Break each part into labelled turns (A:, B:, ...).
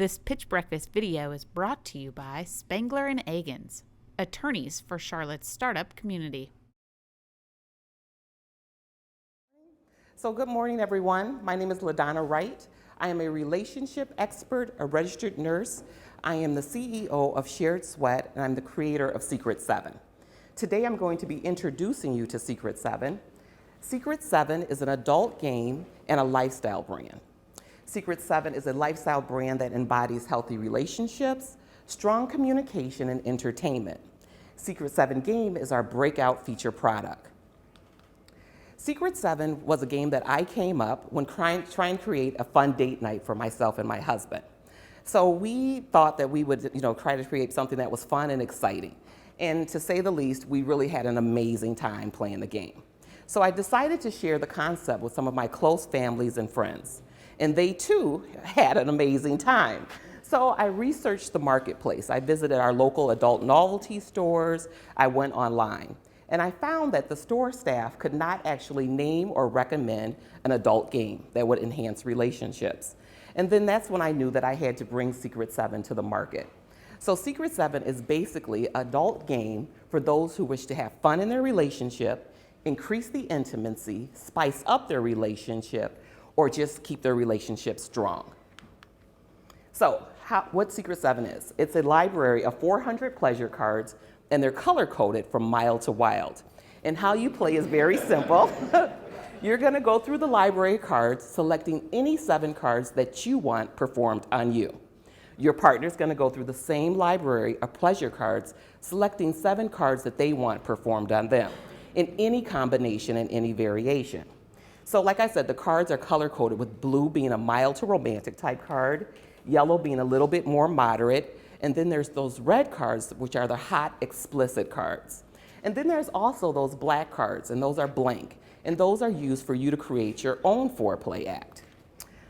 A: This Pitch Breakfast video is brought to you by Spangler and Agins, attorneys for Charlotte's startup community.
B: So good morning, everyone. My name is LaDonna Wright. I am a relationship expert, a registered nurse. I am the CEO of Shared Sweat, and I'm the creator of Secret 7. Today, I'm going to be introducing you to Secret 7. Secret 7 is an adult game and a lifestyle brand. Secret 7 is a lifestyle brand that embodies healthy relationships, strong communication, and entertainment. Secret 7 game is our breakout feature product. Secret 7 was a game that I came up when trying to create a fun date night for myself and my husband. So we thought that we would try to create something that was fun and exciting. And to say the least, we really had an amazing time playing the game. So I decided to share the concept with some of my close families and friends. And they too had an amazing time. So I researched the marketplace. I visited our local adult novelty stores. I went online. And I found that the store staff could not actually name or recommend an adult game that would enhance relationships. And then that's when I knew that I had to bring Secret 7 to the market. So Secret 7 is basically an adult game for those who wish to have fun in their relationship, increase the intimacy, spice up their relationship, or just keep their relationship strong. So what Secret 7 is? It's a library of 400 pleasure cards, and they're color-coded from mild to wild. And how you play is very simple. You're gonna go through the library cards, selecting any 7 cards that you want performed on you. Your partner's gonna go through the same library of pleasure cards, selecting 7 cards that they want performed on them, in any combination and any variation. So like I said, the cards are color-coded, with blue being a mild to romantic type card, yellow being a little bit more moderate, and then there's those red cards, which are the hot, explicit cards. And then there's also those black cards, and those are blank, and those are used for you to create your own foreplay act.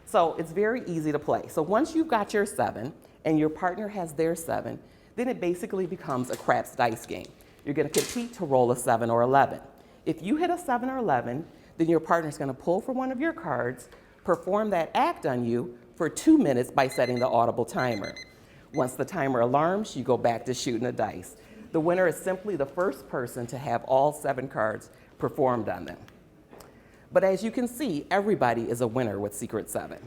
B: So it's very easy to play. So once you've got your 7, and your partner has their 7, then it basically becomes a craps dice game. You're gonna compete to roll a 7 or 11. If you hit a 7 or 11, then your partner's gonna pull from one of your cards, perform that act on you for 2 minutes by setting the audible timer. Once the timer alarms, you go back to shooting the dice. The winner is simply the first person to have all 7 cards performed on them. But as you can see, everybody is a winner with Secret 7.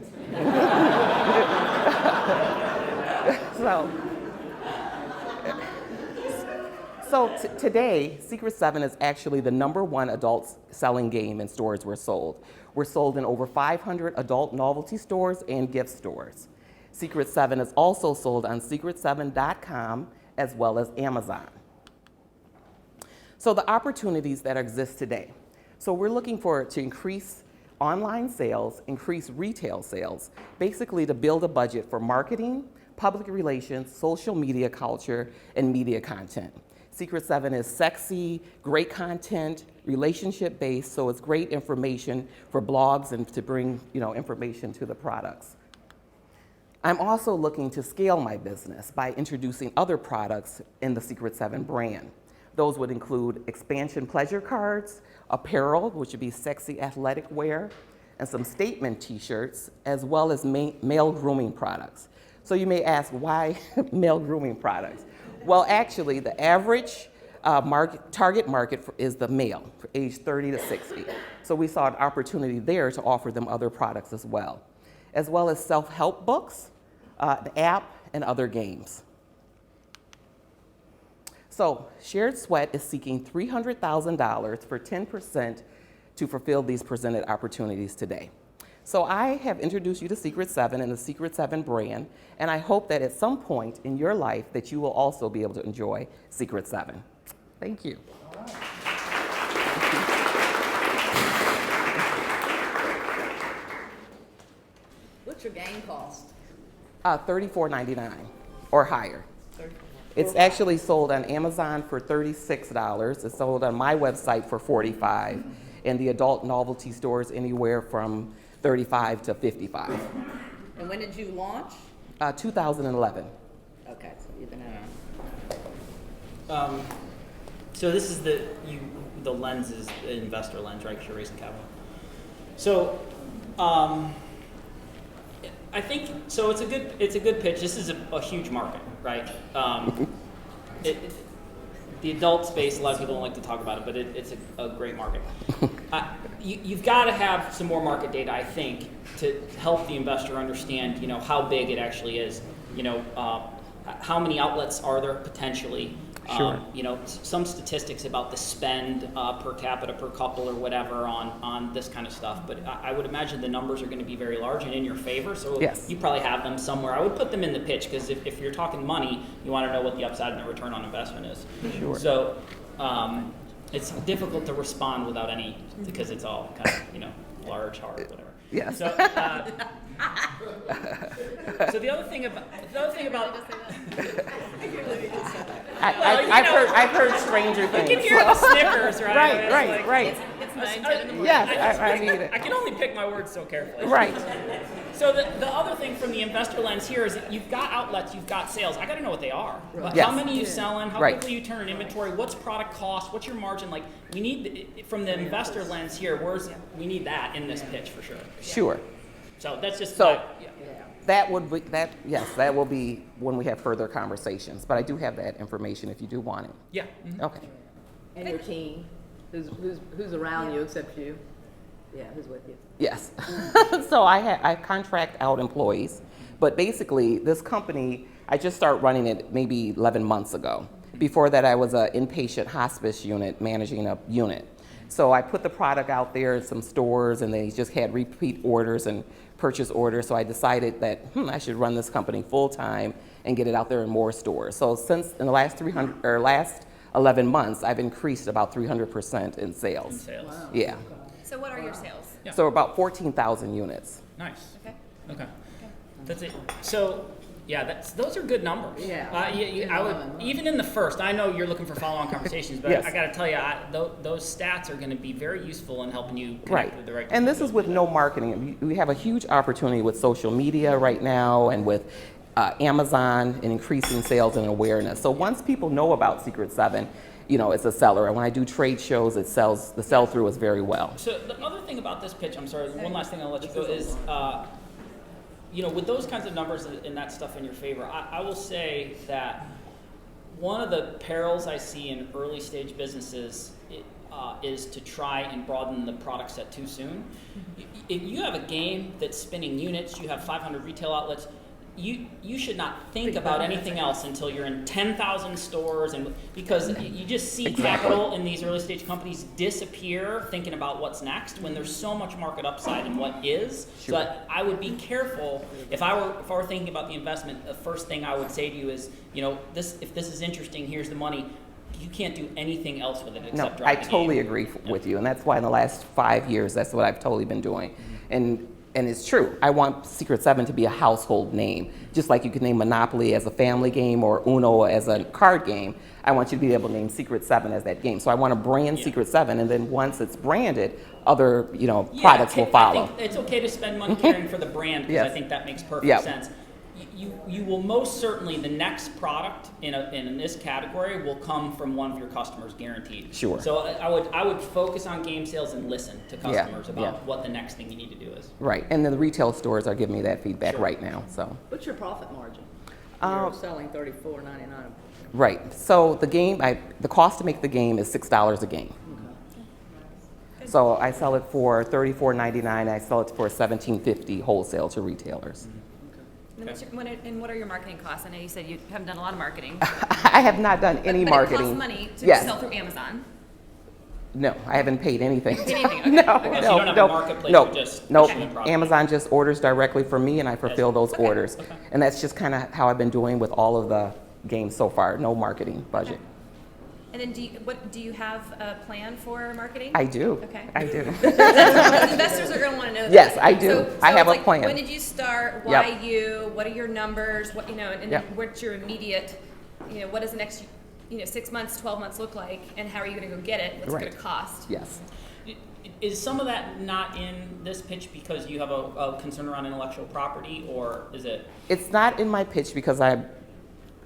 B: So today, Secret 7 is actually the #1 adult selling game in stores we're sold. We're sold in over 500 adult novelty stores and gift stores. Secret 7 is also sold on secret7.com as well as Amazon. So the opportunities that exist today. So we're looking to increase online sales, increase retail sales, basically to build a budget for marketing, public relations, social media culture, and media content. Secret 7 is sexy, great content, relationship-based, so it's great information for blogs and to bring information to the products. I'm also looking to scale my business by introducing other products in the Secret 7 brand. Those would include expansion pleasure cards, apparel, which would be sexy athletic wear, and some statement t-shirts, as well as male grooming products. So you may ask, why male grooming products? Well, actually, the average target market is the male, for age 30 to 60. So we saw an opportunity there to offer them other products as well as self-help books, the app, and other games. So Shared Sweat is seeking $300,000 for 10% to fulfill these presented opportunities today. So I have introduced you to Secret 7 and the Secret 7 brand, and I hope that at some point in your life that you will also be able to enjoy Secret 7. Thank you. All right.
C: What's your game cost?
B: $34.99 or higher. It's actually sold on Amazon for $36. It's sold on my website for $45, and the adult novelty stores anywhere from $35 to $55.
C: And when did you launch?
B: 2011.
C: Okay, so you've been around.
D: So this is the lens is the investor lens, right? Because you're raising capital. So I think so. It's a good pitch. This is a huge market, right? The adult space, a lot of people don't like to talk about it, but it's a great market. You've got to have some more market data, I think, to help the investor understand, how big it actually is. How many outlets are there potentially?
B: Sure.
D: Some statistics about the spend per capita per couple or whatever on this kind of stuff. But I would imagine the numbers are going to be very large and in your favor. So
B: yes.
D: You probably have them somewhere. I would put them in the pitch because if you're talking money, you want to know what the upside and the return on investment is.
B: Sure.
D: So it's difficult to respond without any, because it's all kind of, large, hard, whatever.
B: Yes.
D: So, so the other thing about
B: I've heard stranger things.
D: you can hear the snickers, right?
B: Right.
C: It's 9, 10 in the morning.
B: Yes, I need it.
D: I can only pick my words so carefully.
B: Right.
D: So the other thing from the investor lens here is that you've got outlets, you've got sales. I got to know what they are. Right.
B: Yes.
D: How many you selling? How
B: Right.
D: quickly you turn an inventory? What's product cost? What's your margin? Like we need from the investor lens here. We need that in this pitch for sure.
B: Sure.
D: So that's just
B: So-
D: yeah.
B: That will be when we have further conversations. But I do have that information if you do want it.
D: Yeah. Mhm.
B: Okay.
C: And your team, who's around you except you? Yeah, who's with you?
B: Yes. So I contract out employees, but basically this company, I just started running it maybe 11 months ago. Before that, I was an inpatient hospice unit managing a unit. So I put the product out there in some stores, and they just had repeat orders and purchase orders. So I decided that I should run this company full time and get it out there in more stores. So since in the last 11 months, I've increased about 300% in sales.
D: Sales.
C: Wow.
B: Yeah.
A: So what are your sales?
D: Yeah.
B: So about 14,000 units.
D: Nice.
A: Okay.
D: That's it. So, yeah, those are good numbers.
C: Yeah.
D: I would even in the first. I know you're looking for follow-on conversations, but
B: Yes.
D: I got to tell you, those stats are going to be very useful in helping you connect
B: Right.
D: with the right.
B: And this is with no marketing. We have a huge opportunity with social media right now and with Amazon and increasing sales and awareness. So once people know about Secret 7, it's a seller. And when I do trade shows, the sell-through is very well.
D: So the other thing about this pitch, I'm sorry, one last thing I'll let you go is, with those kinds of numbers and that stuff in your favor, I will say that one of the perils I see in early stage businesses is to try and broaden the product set too soon. If you have a game that's spinning units, you have 500 retail outlets, you should not think about anything else until you're in 10,000 stores, and because you just see capital in these early stage companies disappear thinking about what's next when there's so much market upside in what is.
B: Sure.
D: So I would be careful if I were thinking about the investment. The first thing I would say to you is, if this is interesting, here's the money. You can't do anything else with it
B: No,
D: except drive
B: I
D: the game.
B: totally agree with you. And that's why in the last 5 years, that's what I've totally been doing. And it's true. I want Secret 7 to be a household name. Just like you could name Monopoly as a family game or Uno as a card game, I want you to be able to name Secret 7 as that game. So I want to brand Secret 7, and then once it's branded, other products will follow.
D: I think it's okay to spend money caring for the brand because
B: Yes.
D: I think that makes perfect
B: Yep.
D: sense. You will most certainly, the next product in this category will come from one of your customers, guaranteed.
B: Sure.
D: So I would focus on game sales and listen to customers about what the next thing you need to do is.
B: Right. And then the retail stores are giving me that feedback
D: Sure.
B: right now. So.
C: What's your profit margin?
B: Uh,
C: You're selling $34.99.
B: Right. So the cost to make the game is $6 a game. So I sell it for $34.99. I sell it for $17.50 wholesale to retailers.
A: And what are your marketing costs? I know you said you haven't done a lot of marketing.
B: I have not done any
A: but
B: marketing.
A: It costs money to
B: Yes.
A: sell through Amazon.
B: No, I haven't paid anything.
A: Paid anything, okay.
B: No,
A: Okay.
D: So you
B: no,
D: don't have
B: no,
D: a marketplace,
B: no,
D: you're just
B: no.
D: pushing the product.
B: Amazon just orders directly from me, and I fulfill those orders.
D: Okay.
B: And that's just kind of how I've been doing with all of the games so far. No marketing budget.
A: And then do you have a plan for marketing?
B: I do.
A: Okay.
B: I do.
A: Because investors are going to want to know that.
B: Yes, I do.
A: So
B: I have
A: it's
B: a plan.
A: When did you start? Why
B: Yep.
A: you? What are your numbers? And
B: Yep.
A: then what's your immediate, what does the next, 6 months, 12 months look like? And how are you going to go get it? What's it
B: Right.
A: going to cost?
B: Yes.
D: Is some of that not in this pitch because you have a concern around intellectual property, or is it?
B: It's not in my pitch because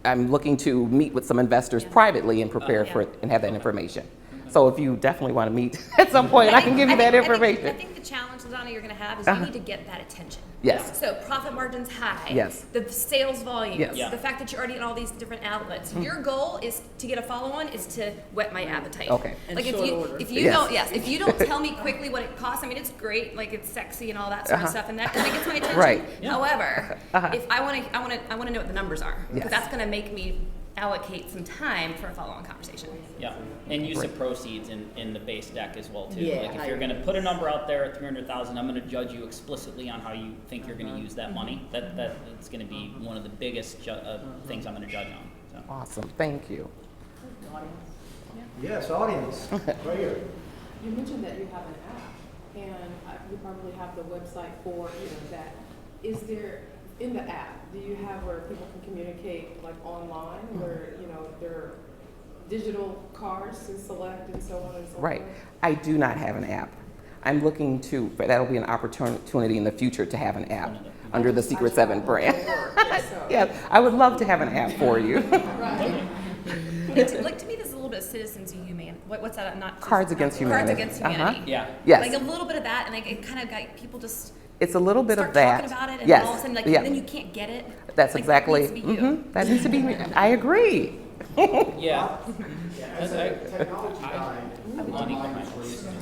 B: I'm looking to meet with some investors privately and prepare for it and have that information. So if you definitely want to meet at some point, I can give you that information.
A: I think the challenge, Ladonna, you're going to have is you need to get that attention.
B: Yes.
E: So profit margin's high.
B: Yes.
E: The sales volume.
B: Yes.
D: Yeah.
E: The fact that you're already in all these different outlets. Your goal is to get a follow-on is to whet my appetite.
B: Okay.
C: In
E: Like
C: short order.
E: if you
B: Yes.
E: don't if you don't tell me quickly what it costs, I mean it's great, like it's sexy and all that sort of stuff, and that kind of gets my attention.
B: Right.
D: Yeah.
E: However, if I want to know what the numbers are, because
B: Yes.
E: that's going to make me allocate some time for a follow-on conversation.
D: Yeah, and use of proceeds in the base deck as well too.
C: Yeah,
D: Like if
C: I
D: you're
C: agree.
D: gonna put a number out there at 300,000, I'm gonna judge you explicitly on how you think you're gonna use that money. That's gonna be one of the biggest things I'm gonna judge on. So.
B: Awesome. Thank you.
F: Yes, audience, right here.
G: You mentioned that you have an app, and you probably have the website for, that. Is there, in the app, do you have where people can communicate like online, where, there are digital cards to select and so on and so forth?
B: Right. I do not have an app. I'm looking to, but that'll be an opportunity in the future to have an app under the Secret 7 brand. Yes, I would love to have an app for you.
E: Like to me, this is a little bit of citizens humanity. What's that? Not
B: Cards Against Humanity.
E: Cards Against Humanity.
D: Yeah.
B: Yes.
E: Like a little bit of that, and like it kind of got people just
B: It's a little bit
E: start
B: of that.
E: talking about it, and
B: Yes.
E: all of a sudden, like
B: Yeah.
E: then you can't get it.
B: That's
E: Like,
B: exactly.
E: That needs to be you.
B: That needs to be me. I agree.
D: Yeah.
F: As a technology guy,
D: Money.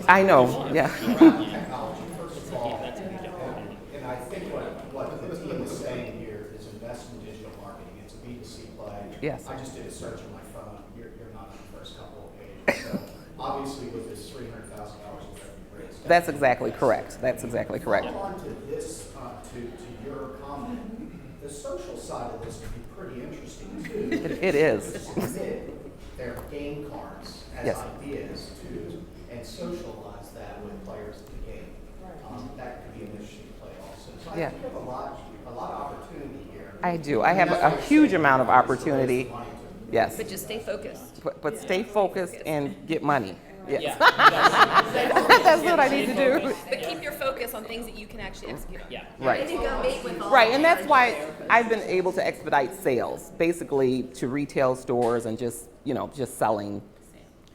B: I know. Yeah.
F: technology, first of all,
D: That's a huge opportunity.
F: and I think what the team is saying here is invest in digital marketing. It's a B2C play.
B: Yes.
F: I just did a search on my phone. You're not on the first couple of pages. So obviously with this $300,000 in revenue raise.
B: That's exactly correct. That's exactly correct.
F: On to this, to your comment, the social side of this could be pretty interesting too.
B: It is.
F: Submit their game cards as
B: Yes.
F: ideas too, and socialize that with players of the game. That could be an interesting play also. So I
B: Yeah.
F: think you have a lot of opportunity here.
B: I do. I have
F: And that's
B: a
F: why I
B: huge
F: say
B: amount of
F: raise the
B: opportunity.
F: money to-
B: Yes.
E: But just stay focused.
B: But stay focused and get money. Yes.
D: Yeah.
B: That's what I need to do.
E: But keep your focus on things that you can actually execute on.
D: Yeah.
B: Right.
E: And go meet with all
B: Right, and that's why I've been able to expedite sales, basically to retail stores and just selling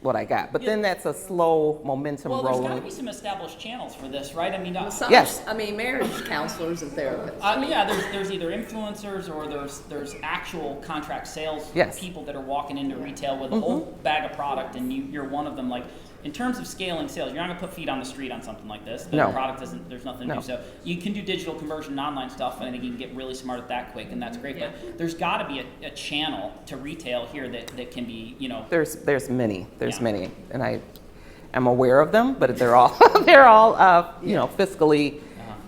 B: what I got. But then that's a slow momentum
D: Well, there's got to
B: rolling.
D: be some established channels for this, right? I mean,
B: Yes.
C: I mean, marriage counselors and therapists.
D: yeah, there's either influencers or there's actual contract sales
B: Yes.
D: people that are walking into retail with a whole bag of product, and you're one of them. Like in terms of scaling sales, you're not gonna put feet on the street on something like this. The
B: No.
D: product doesn't. There's nothing to
B: No.
D: do. So you can do digital conversion, and online stuff, and I think you can get really smart at that quick, and that's great.
E: Yeah.
D: But there's got to be a channel to retail here that can be
B: There's many. There's
D: Yeah.
B: many, and I'm aware of them, but they're all fiscally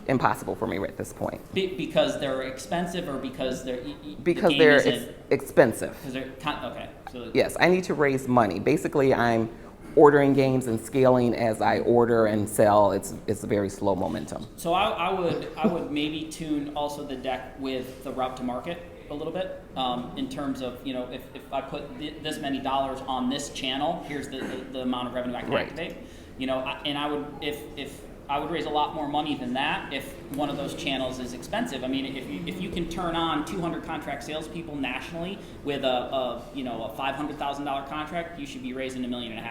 B: impossible for me at this point
D: because they're expensive or because they're
B: because
D: the game
B: they're
D: isn't-
B: expensive.
D: because they're okay. So
B: Yes, I need to raise money. Basically, I'm ordering games and scaling as I order and sell. It's a very slow momentum.
D: So I would maybe tune also the deck with the route to market a little bit in terms of if I put this many dollars on this channel, here's the amount of revenue I can
B: Right.
D: activate. And I would if I would raise a lot more money than that if one of those channels is expensive. I mean, if you can turn on 200 contract salespeople nationally with a $500,000 contract, you should be raising $1.5 million.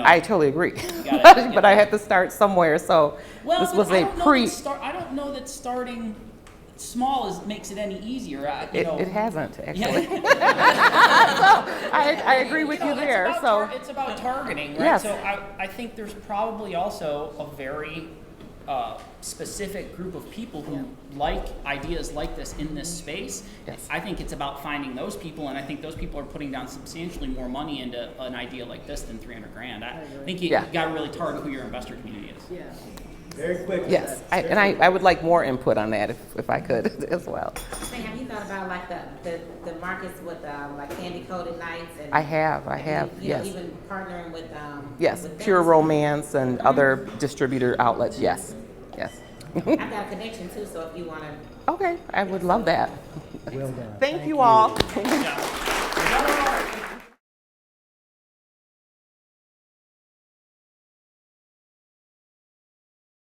B: I totally agree,
D: gotta
B: but I had to start somewhere. So
D: Well,
B: this
D: but
B: was
D: I
B: a
D: don't know
B: pre.
D: I don't know that starting small makes it any easier.
B: It hasn't actually.
D: Yeah.
B: I agree with you there. So
D: It's about targeting, right?
B: Yes.
D: So I think there's probably also a very specific group of people who like ideas like this in this space.
B: Yes.
D: I think it's about finding those people, and I think those people are putting down substantially more money into an idea like this than $300,000. I think you
B: Yeah.
D: got to really target who your investor community is.
C: Yeah.
F: Very quickly.
B: yes, I would like more input on that if I could as well.
H: Hey, have you thought about like the markets with like candy coated nights and
B: I have,
H: you know,
B: yes.
H: even partnering with
B: Yes,
H: with
B: Pure
H: them?
B: Romance and other distributor outlets, yes.
H: I've got a connection too, so if you want to
B: Okay, I would love that.
F: Well done.
B: Thank you all.
D: Yeah.